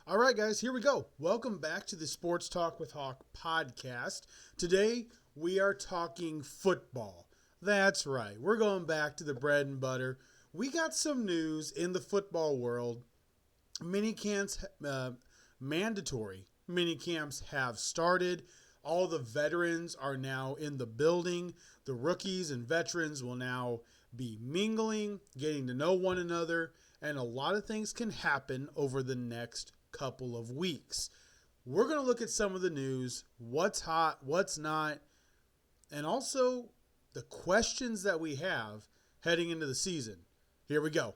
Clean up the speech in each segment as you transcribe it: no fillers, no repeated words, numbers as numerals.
All right, guys, here we go. Welcome back to the Sports Talk with Hawk podcast. Today, we are talking football. That's right. We're going back to the bread and butter. We got some news in the football world. Minicamps, mandatory minicamps have started. All the veterans are now in the building. The rookies and veterans will now be mingling, getting to know one another, and a lot of things can happen over the next couple of weeks. We're going to look at some of the news, what's hot, what's not, and also the questions that we have heading into the season. Here we go.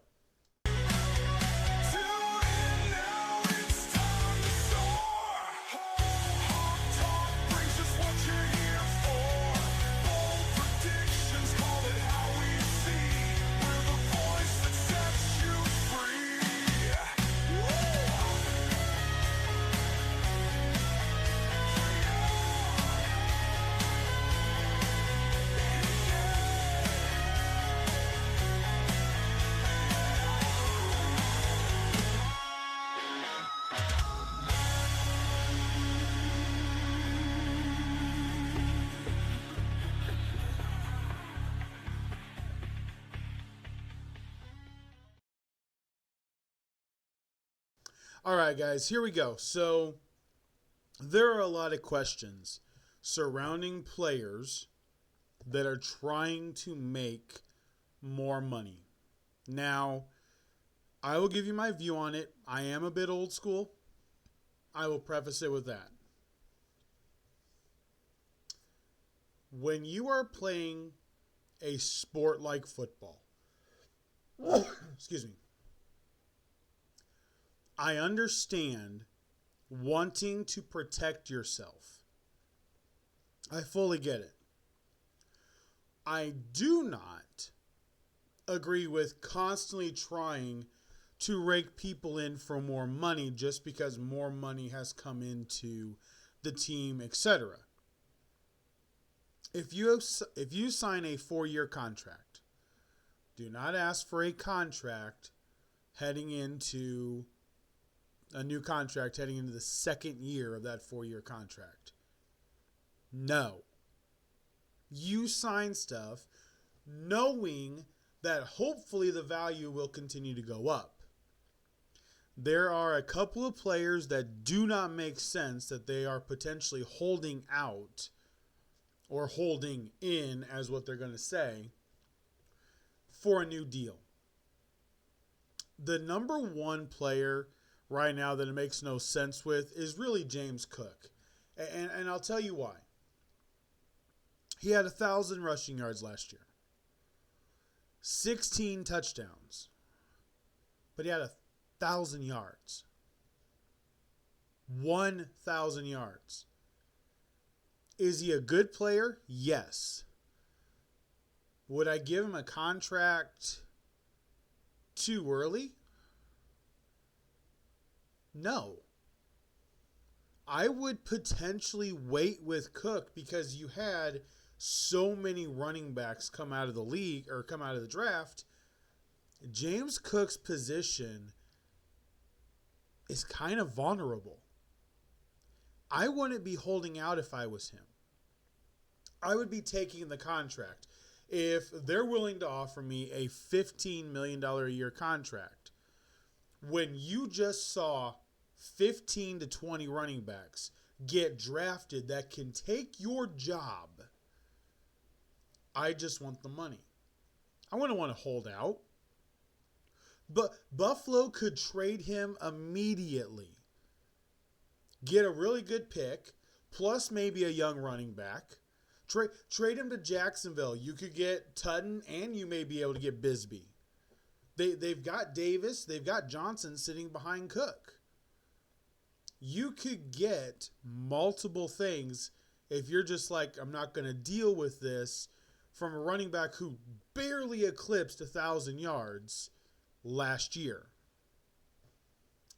All right, guys, here we go. So there are a lot of questions surrounding players that are trying to make more money. Now, I will give you my view on it. I am a bit old school. I will preface it with that. When you are playing a sport like football, excuse me, I understand wanting to protect yourself. I fully get it. I do not agree with constantly trying to rake people in for more money just because more money has come into the team, etc. If you sign a 4-year contract, do not ask for a contract heading into a new contract heading into the second year of that 4-year contract. No. You sign stuff knowing that hopefully the value will continue to go up. There are a couple of players that do not make sense that they are potentially holding out or holding in, as what they're going to say, for a new deal. The number one player right now that it makes no sense with is really James Cook. And I'll tell you why. He had 1,000 rushing yards last year. 16 touchdowns. But he had 1,000 yards. 1,000 yards. Is he a good player? Yes. Would I give him a contract too early? No. I would potentially wait with Cook because you had so many running backs come out of the league or come out of the draft. James Cook's position is kind of vulnerable. I wouldn't be holding out if I was him. I would be taking the contract. If they're willing to offer me a $15 million a year contract, when you just saw 15 to 20 running backs get drafted that can take your job, I just want the money. I wouldn't want to hold out. But Buffalo could trade him immediately. Get a really good pick, plus maybe a young running back. Trade him to Jacksonville. You could get Tutton, and you may be able to get Bisbee. They've got Davis. They've got Johnson sitting behind Cook. You could get multiple things if you're just like, I'm not going to deal with this, from a running back who barely eclipsed 1,000 yards last year.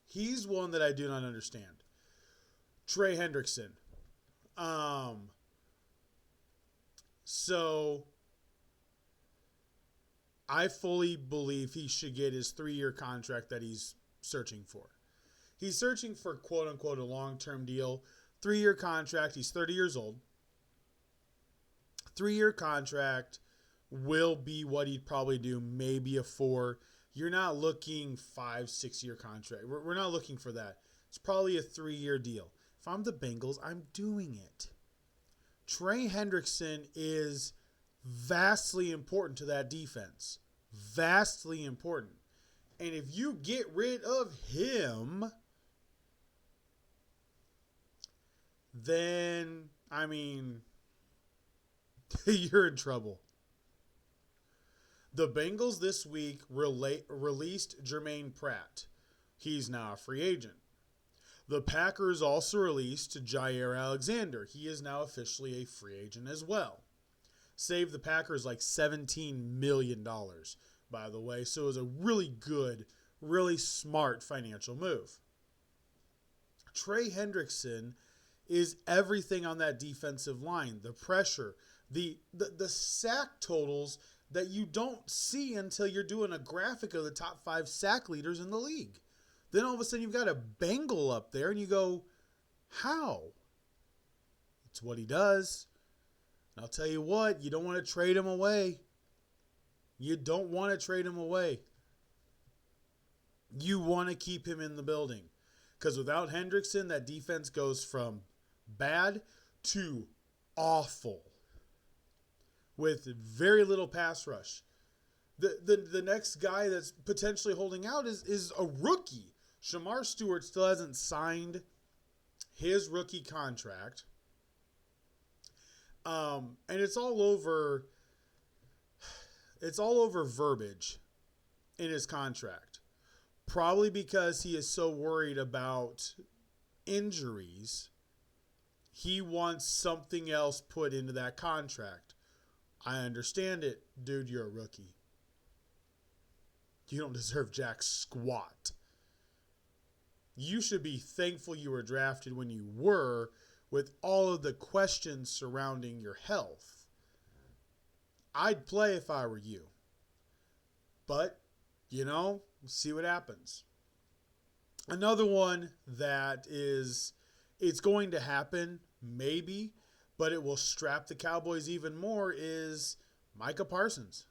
He's one that I do not understand. Trey Hendrickson. So I fully believe he should get his 3-year contract that he's searching for. He's searching for quote unquote a long-term deal. 3-year contract. He's 30 years old. 3-year contract will be what he'd probably do, maybe a 4. You're not looking 5-6 year contract. We're not looking for that. It's probably a 3-year deal. If I'm the Bengals, I'm doing it. Trey Hendrickson is vastly important to that defense. Vastly important. And if you get rid of him, then, I mean, you're in trouble. The Bengals this week released Jermaine Pratt. He's now a free agent. The Packers also released Jair Alexander. He is now officially a free agent as well. Saved the Packers like $17 million, by the way. So it was a really good, really smart financial move. Trey Hendrickson is everything on that defensive line. The pressure, the sack totals that you don't see until you're doing a graphic of the top 5 sack leaders in the league. Then all of a sudden you've got a Bengal up there and you go, how? It's what he does. And I'll tell you what, you don't want to trade him away. You don't want to trade him away. You want to keep him in the building. Because without Hendrickson, that defense goes from bad to awful. With very little pass rush. The next guy that's potentially holding out is a rookie. Shamar Stewart still hasn't signed his rookie contract. And it's all over verbiage in his contract. Probably because he is so worried about injuries, he wants something else put into that contract. I understand it. Dude, you're a rookie. You don't deserve jack squat. You should be thankful you were drafted when you were, with all of the questions surrounding your health. I'd play if I were you. But, we'll see what happens. Another one that it's going to happen, maybe, but it will strap the Cowboys even more, is Micah Parsons.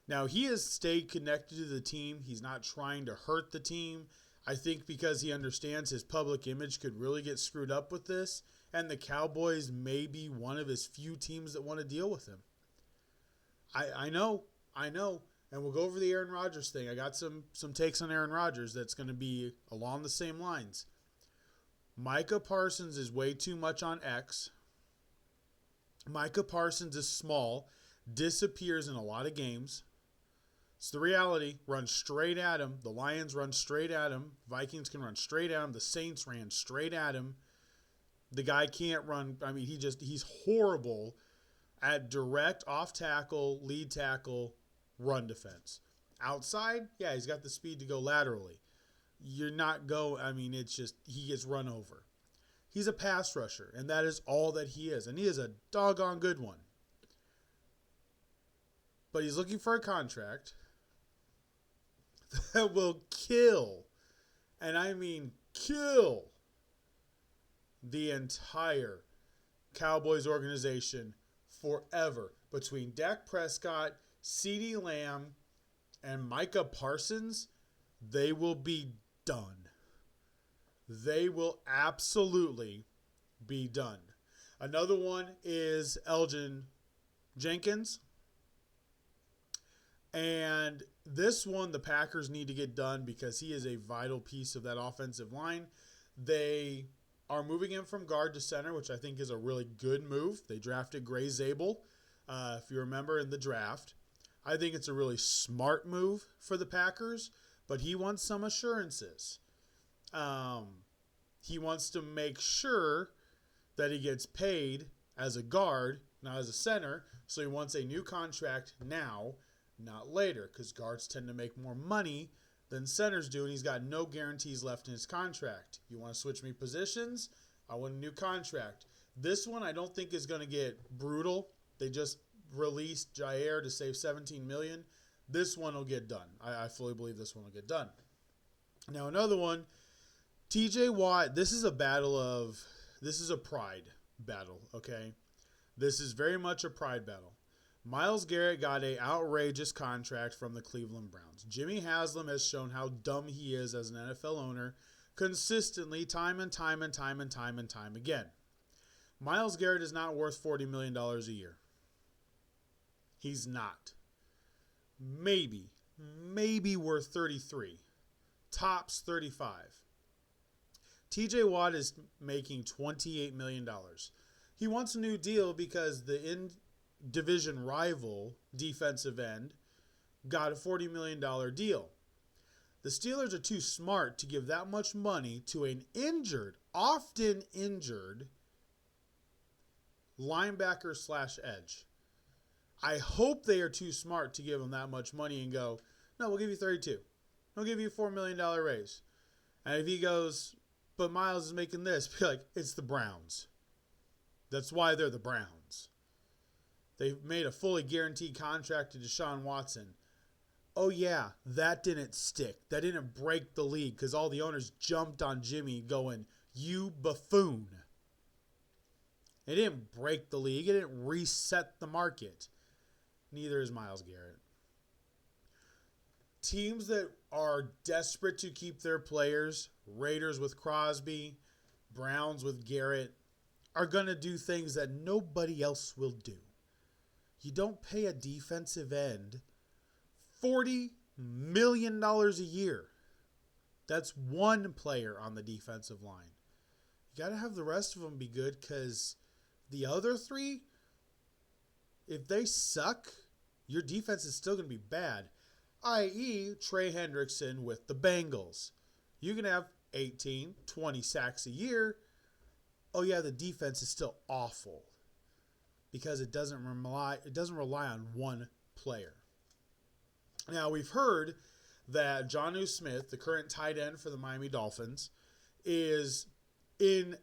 Now, he has stayed connected to the team. He's not trying to hurt the team. I think because he understands his public image could really get screwed up with this, and the Cowboys may be one of his few teams that want to deal with him. I know, and we'll go over the Aaron Rodgers thing. I got some takes on Aaron Rodgers that's going to be along the same lines. Micah Parsons is way too much on X. Micah Parsons is small, disappears in a lot of games. It's the reality. Run straight at him. The Lions run straight at him. Vikings can run straight at him. The Saints ran straight at him. The guy can't run. I mean, he's horrible at direct off tackle, lead tackle, run defense. Outside, yeah, he's got the speed to go laterally. It's just he gets run over. He's a pass rusher, and that is all that he is. And he is a doggone good one. But he's looking for a contract that will kill, and I mean kill, the entire Cowboys organization forever. Between Dak Prescott, CeeDee Lamb, and Micah Parsons, they will be done. They will absolutely be done. Another one is Elgin Jenkins. And this one, the Packers need to get done because he is a vital piece of that offensive line. They are moving him from guard to center, which I think is a really good move. They drafted Gray Zabel, if you remember, in the draft. I think it's a really smart move for the Packers, but he wants some assurances. He wants to make sure that he gets paid as a guard, not as a center, so he wants a new contract now, not later, because guards tend to make more money than centers do, and he's got no guarantees left in his contract. You want to switch me positions? I want a new contract. This one I don't think is going to get brutal. They just released Jair to save $17 million. This one will get done. I fully believe this one will get done. Now another one, TJ Watt, this is a pride battle, okay? This is very much a pride battle. Myles Garrett got an outrageous contract from the Cleveland Browns. Jimmy Haslam has shown how dumb he is as an NFL owner consistently, time and time again. Myles Garrett is not worth $40 million a year. He's not. Maybe worth 33. Tops 35. TJ Watt is making $28 million. He wants a new deal because the in-division rival defensive end got a $40 million deal. The Steelers are too smart to give that much money to an often injured linebacker / edge. I hope they are too smart to give him that much money and go, no, we'll give you 32. We'll give you a $4 million raise. And if he goes, but Myles is making this, be like, it's the Browns. That's why they're the Browns. They've made a fully guaranteed contract to Deshaun Watson. Oh, yeah, that didn't stick. That didn't break the league because all the owners jumped on Jimmy going, you buffoon. It didn't break the league. It didn't reset the market. Neither is Myles Garrett. Teams that are desperate to keep their players, Raiders with Crosby, Browns with Garrett, are going to do things that nobody else will do. You don't pay a defensive end $40 million a year. That's one player on the defensive line. You got to have the rest of them be good because the other three, if they suck, your defense is still going to be bad, i.e. Trey Hendrickson with the Bengals. You can have 18, 20 sacks a year. Oh, yeah, the defense is still awful because it doesn't rely on one player. Now, we've heard that Jonnu Smith, the current tight end for the Miami Dolphins, is in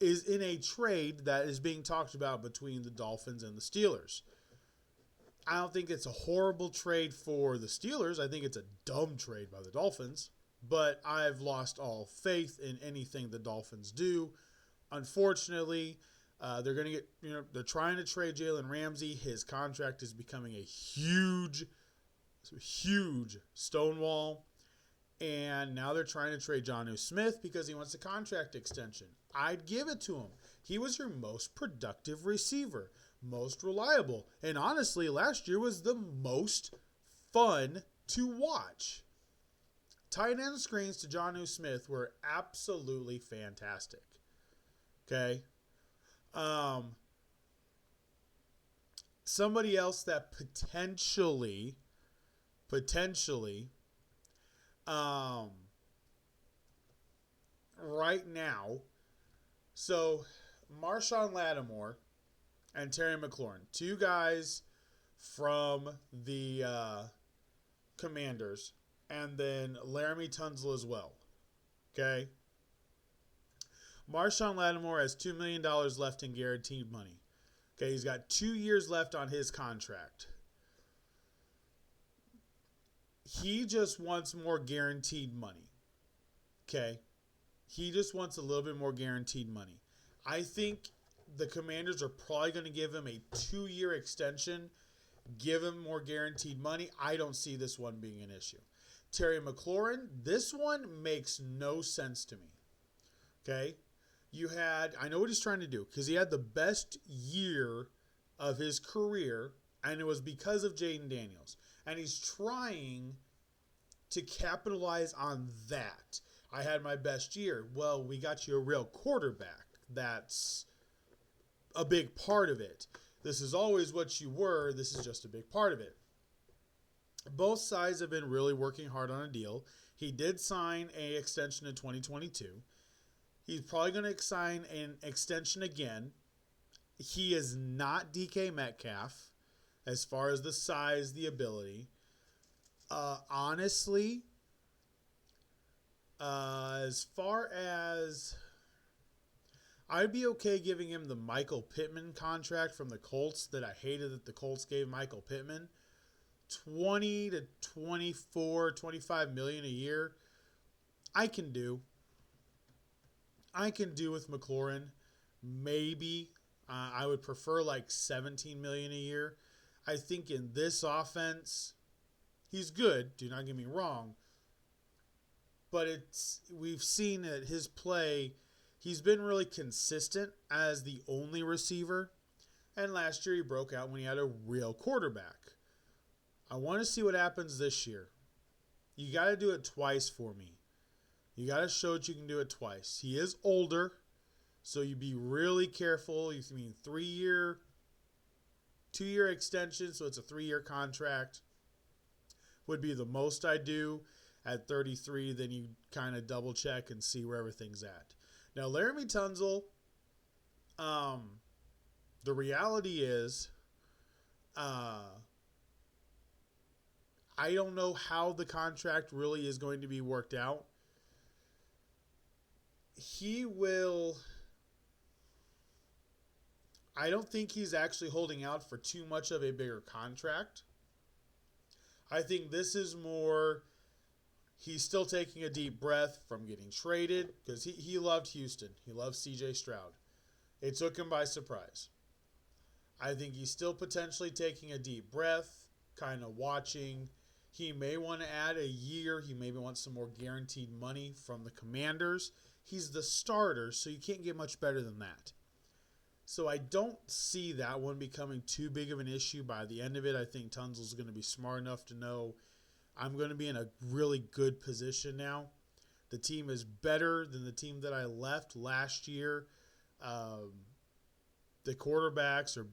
a trade that is being talked about between the Dolphins and the Steelers. I don't think it's a horrible trade for the Steelers. I think it's a dumb trade by the Dolphins. But I've lost all faith in anything the Dolphins do. Unfortunately, they're trying to trade Jalen Ramsey. His contract is becoming a huge stonewall. And now they're trying to trade Jonnu Smith because he wants a contract extension. I'd give it to him. He was your most productive receiver, most reliable. And honestly, last year was the most fun to watch. Tight end screens to Jonnu Smith were absolutely fantastic. Okay? Somebody else that potentially right now, so Marshawn Lattimore and Terry McLaurin, two guys from the Commanders, and then Laramie Tunsil as well. Okay? Marshawn Lattimore has $2 million left in guaranteed money. Okay, he's got 2 years left on his contract. He just wants more guaranteed money. Okay? He just wants a little bit more guaranteed money. I think the Commanders are probably going to give him a 2-year extension, give him more guaranteed money. I don't see this one being an issue. Terry McLaurin, this one makes no sense to me. Okay? I know what he's trying to do, because he had the best year of his career, and it was because of Jaden Daniels. And he's trying to capitalize on that. I had my best year. Well, we got you a real quarterback. That's a big part of it. This is always what you were. This is just a big part of it. Both sides have been really working hard on a deal. He did sign an extension in 2022. He's probably going to sign an extension again. He is not DK Metcalf as far as the size, the ability. Honestly, as far as I'd be okay giving him the Michael Pittman contract from the Colts that I hated that the Colts gave Michael Pittman. 20 to 25 million a year. I can do. I can do with McLaurin. Maybe I would prefer like 17 million a year. I think in this offense, he's good. Do not get me wrong, but we've seen that his play. He's been really consistent as the only receiver, and last year he broke out when he had a real quarterback. I want to see what happens this year. You got to do it twice for me. You got to show that you can do it twice. He is older, so you be really careful. You mean 3-year, 2-year extension, so it's a 3-year contract. Would be the most I do at 33. Then you kind of double check and see where everything's at. Now, Laramie Tunsil, the reality is, I don't know how the contract really is going to be worked out. I don't think he's actually holding out for too much of a bigger contract. I think this is more, he's still taking a deep breath from getting traded because he loved Houston. He loved C.J. Stroud. It took him by surprise. I think he's still potentially taking a deep breath, kind of watching. He may want to add a year. He maybe wants some more guaranteed money from the Commanders. He's the starter, so you can't get much better than that. So I don't see that one becoming too big of an issue by the end of it. I think Tunsil's going to be smart enough to know I'm going to be in a really good position now. The team is better than the team that I left last year. The quarterbacks are,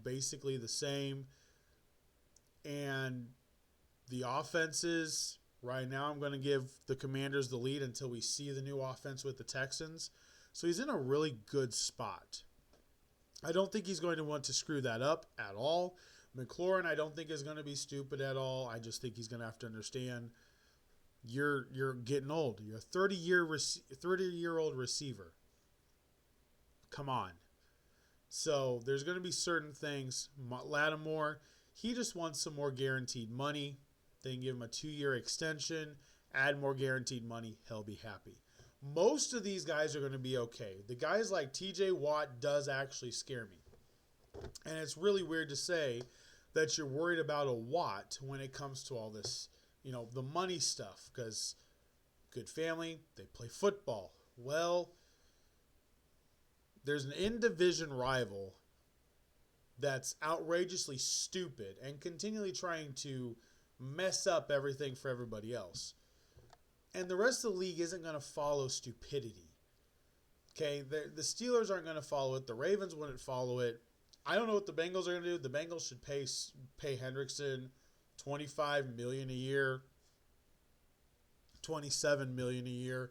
basically the same. And the offenses, right now I'm going to give the Commanders the lead until we see the new offense with the Texans. So he's in a really good spot. I don't think he's going to want to screw that up at all. McLaurin, I don't think is going to be stupid at all. I just think he's going to have to understand you're getting old. You're a 30-year-old receiver. Come on. So there's going to be certain things. Lattimore, he just wants some more guaranteed money. They can give him a 2-year extension, add more guaranteed money, he'll be happy. Most of these guys are going to be okay. The guys like TJ Watt does actually scare me. And it's really weird to say that you're worried about a Watt when it comes to all this, the money stuff. Because good family, they play football. Well, there's an in-division rival that's outrageously stupid and continually trying to mess up everything for everybody else. And the rest of the league isn't going to follow stupidity. Okay, the Steelers aren't going to follow it. The Ravens wouldn't follow it. I don't know what the Bengals are going to do. The Bengals should pay Hendrickson $25 million a year, $27 million a year.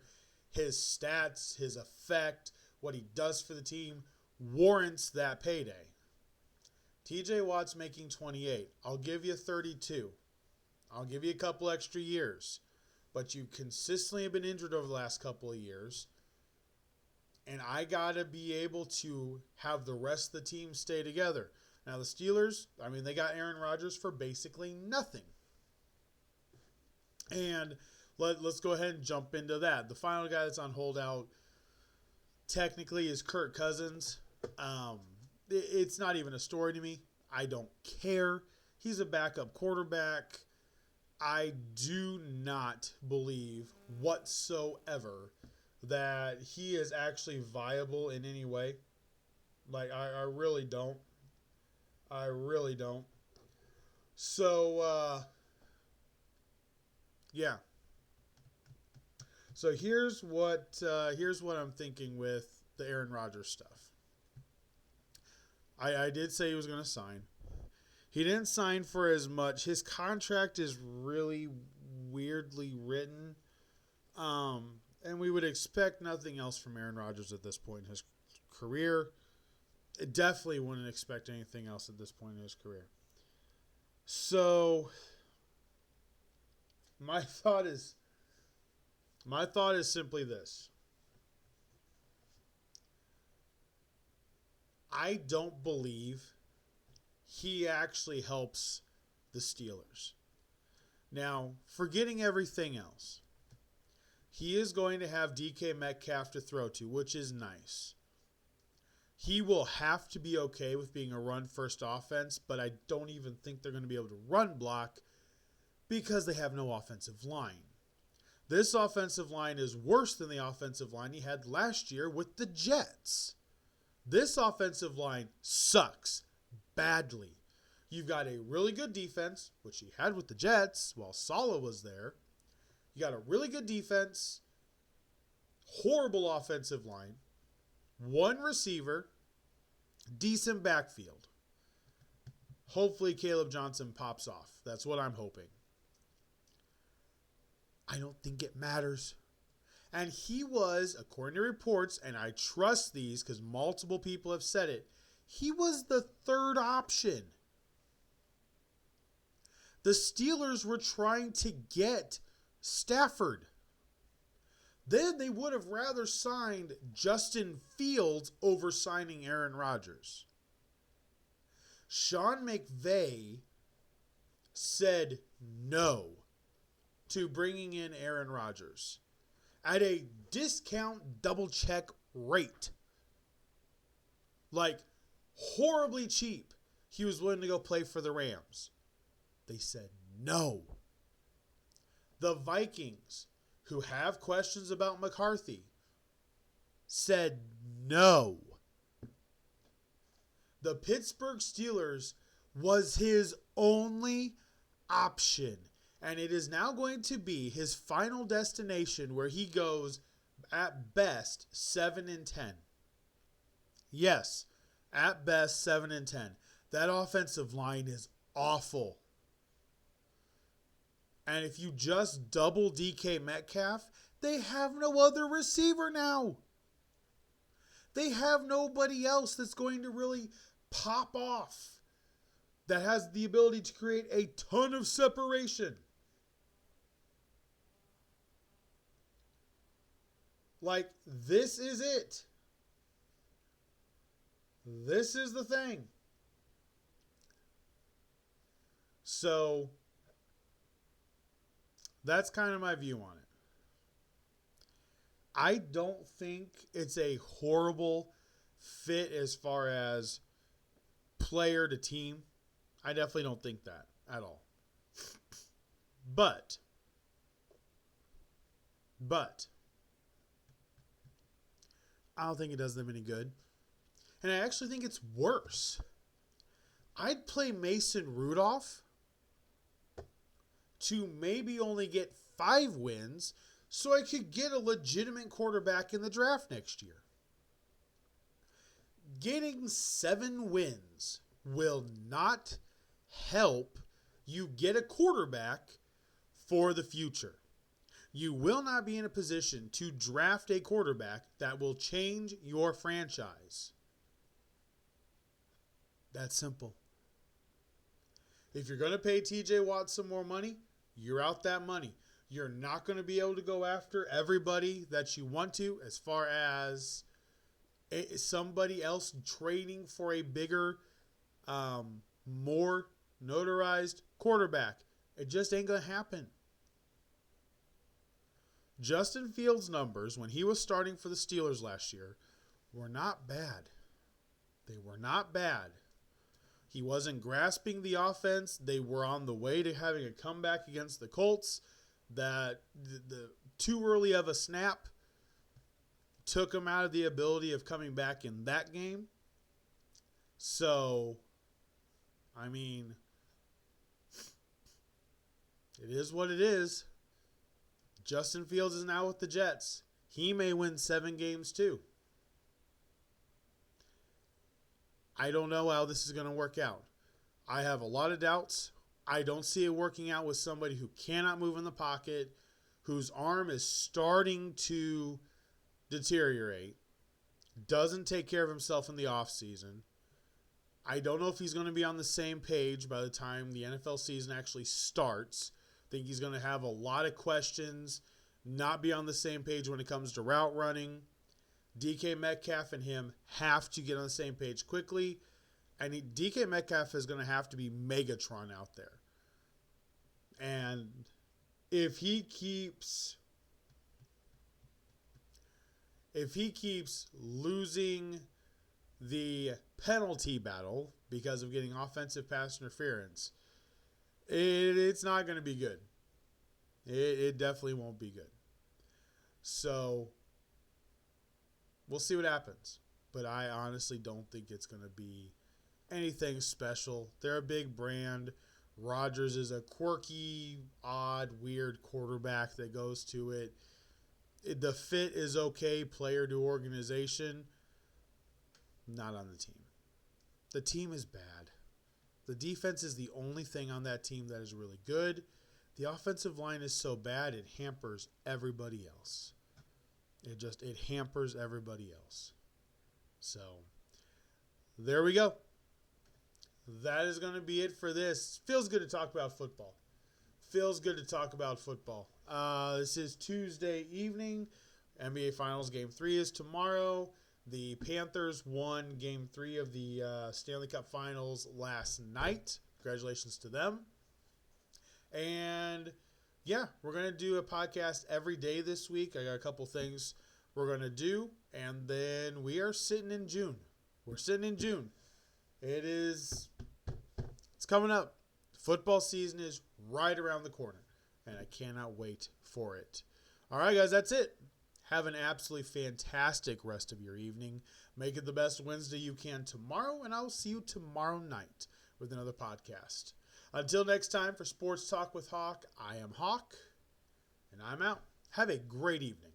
His stats, his effect, what he does for the team warrants that payday. TJ Watt's making 28. I'll give you 32. I'll give you a couple extra years. But you consistently have been injured over the last couple of years. And I got to be able to have the rest of the team stay together. Now, the Steelers, they got Aaron Rodgers for basically nothing. And let's go ahead and jump into that. The final guy that's on holdout technically is Kirk Cousins. It's not even a story to me. I don't care. He's a backup quarterback. I do not believe whatsoever that he is actually viable in any way. I really don't. I really don't. So, yeah. So here's what I'm thinking with the Aaron Rodgers stuff. I did say he was going to sign. He didn't sign for as much. His contract is really weirdly written. And we would expect nothing else from Aaron Rodgers at this point in his career. It definitely wouldn't expect anything else at this point in his career. So my thought is simply this. I don't believe he actually helps the Steelers. Now, forgetting everything else, he is going to have DK Metcalf to throw to, which is nice. He will have to be okay with being a run-first offense, but I don't even think they're going to be able to run block because they have no offensive line. This offensive line is worse than the offensive line he had last year with the Jets. This offensive line sucks badly. You've got a really good defense, which he had with the Jets while Saleh was there. You got a really good defense, horrible offensive line, one receiver, decent backfield. Hopefully Caleb Johnson pops off. That's what I'm hoping. I don't think it matters. And he was, according to reports, and I trust these because multiple people have said it, he was the third option. The Steelers were trying to get Stafford. Then they would have rather signed Justin Fields over signing Aaron Rodgers. Sean McVay said no to bringing in Aaron Rodgers at a discount double check rate. Like, horribly cheap. He was willing to go play for the Rams. They said no. The Vikings, who have questions about McCarthy, said no. The Pittsburgh Steelers was his only option. And it is now going to be his final destination where he goes, at best, 7-10. Yes, at best, 7-10. That offensive line is awful. And if you just double DK Metcalf, they have no other receiver now. They have nobody else that's going to really pop off, that has the ability to create a ton of separation. Like, this is it. This is the thing. So, that's kind of my view on it. I don't think it's a horrible fit as far as player to team. I definitely don't think that at all. But, I don't think it does them any good. And I actually think it's worse. I'd play Mason Rudolph to maybe only get 5 wins so I could get a legitimate quarterback in the draft next year. Getting 7 wins will not help you get a quarterback for the future. You will not be in a position to draft a quarterback that will change your franchise. That's simple. If you're going to pay TJ Watt some more money, you're out that money. You're not going to be able to go after everybody that you want to as far as somebody else trading for a bigger, more notarized quarterback. It just ain't going to happen. Justin Fields' numbers when he was starting for the Steelers last year were not bad. They were not bad. He wasn't grasping the offense. They were on the way to having a comeback against the Colts. That the too early of a snap took him out of the ability of coming back in that game. So, I mean, it is what it is. Justin Fields is now with the Jets. He may win 7 games too. I don't know how this is going to work out. I have a lot of doubts. I don't see it working out with somebody who cannot move in the pocket, whose arm is starting to deteriorate, doesn't take care of himself in the offseason. I don't know if he's going to be on the same page by the time the NFL season actually starts. I think he's going to have a lot of questions, not be on the same page when it comes to route running. DK Metcalf and him have to get on the same page quickly. And DK Metcalf is going to have to be Megatron out there. And if he keeps if he keeps losing the penalty battle because of getting offensive pass interference, it's not going to be good. It definitely won't be good. So we'll see what happens. But I honestly don't think it's going to be anything special. They're a big brand. Rodgers is a quirky, odd, weird quarterback that goes to it. The fit is okay, player to organization. Not on the team. The team is bad. The defense is the only thing on that team that is really good. The offensive line is so bad it hampers everybody else. It hampers everybody else. So there we go. That is going to be it for this. Feels good to talk about football. This is Tuesday evening. NBA Finals Game 3 is tomorrow. The Panthers won Game 3 of the Stanley Cup Finals last night. Congratulations to them. And, yeah, we're going to do a podcast every day this week. I got a couple things we're going to do. And then we are sitting in June. It's coming up. Football season is right around the corner. And I cannot wait for it. All right, guys, that's it. Have an absolutely fantastic rest of your evening. Make it the best Wednesday you can tomorrow, and I will see you tomorrow night with another podcast. Until next time, for Sports Talk with Hawk, I am Hawk, and I'm out. Have a great evening.